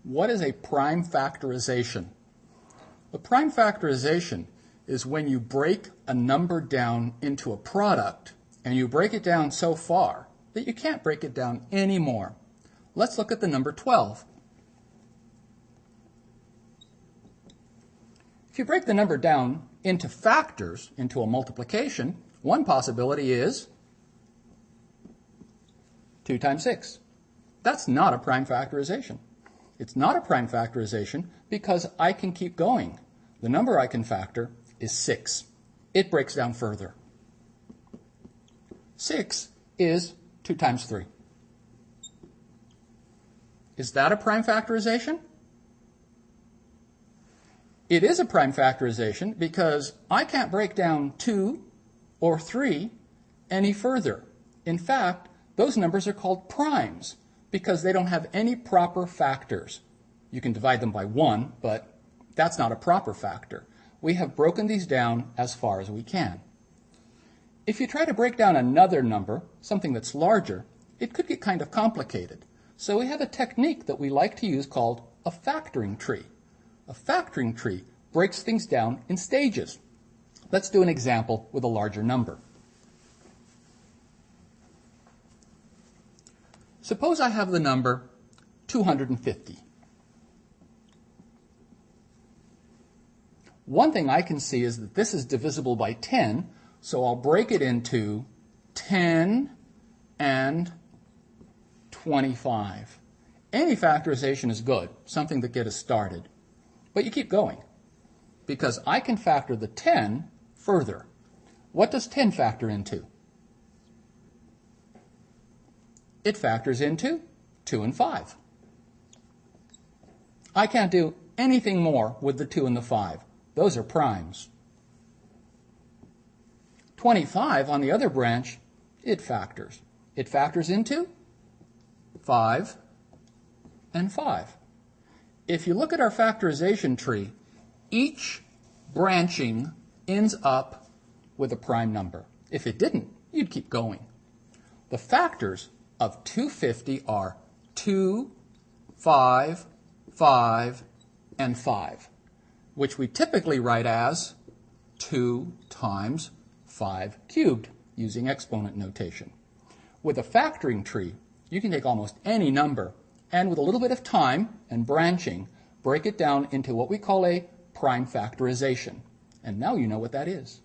What is a prime factorization? A prime factorization is when you break a number down into a product and you break it down so far that you can't break it down anymore. Let's look at the number 12. If you break the number down into factors, into a multiplication, one possibility is 2 times 6. That's not a prime factorization. It's not a prime factorization because I can keep going. The number I can factor is 6. It breaks down further. 6 is 2 times 3. Is that a prime factorization? It is a prime factorization because I can't break down 2 or 3 any further. In fact, those numbers are called primes because they don't have any proper factors. You can divide them by 1, but that's not a proper factor. We have broken these down as far as we can. If you try to break down another number, something that's larger, it could get kind of complicated. So we have a technique that we like to use called a factoring tree. A factoring tree breaks things down in stages. Let's do an example with a larger number. Suppose I have the number 250. One thing I can see is that this is divisible by 10, so I'll break it into 10 and 25. Any factorization is good, something that gets us started. But you keep going, because I can factor the 10 further. What does 10 factor into? It factors into 2 and 5. I can't do anything more with the 2 and the 5. Those are primes. 25 on the other branch, it factors. It factors into 5 and 5. If you look at our factorization tree, each branching ends up with a prime number. If it didn't, you'd keep going. The factors of 250 are 2, 5, 5, and 5, which we typically write as 2 times 5 cubed using exponent notation. With a factoring tree, you can take almost any number and with a little bit of time and branching, break it down into what we call a prime factorization. And now you know what that is.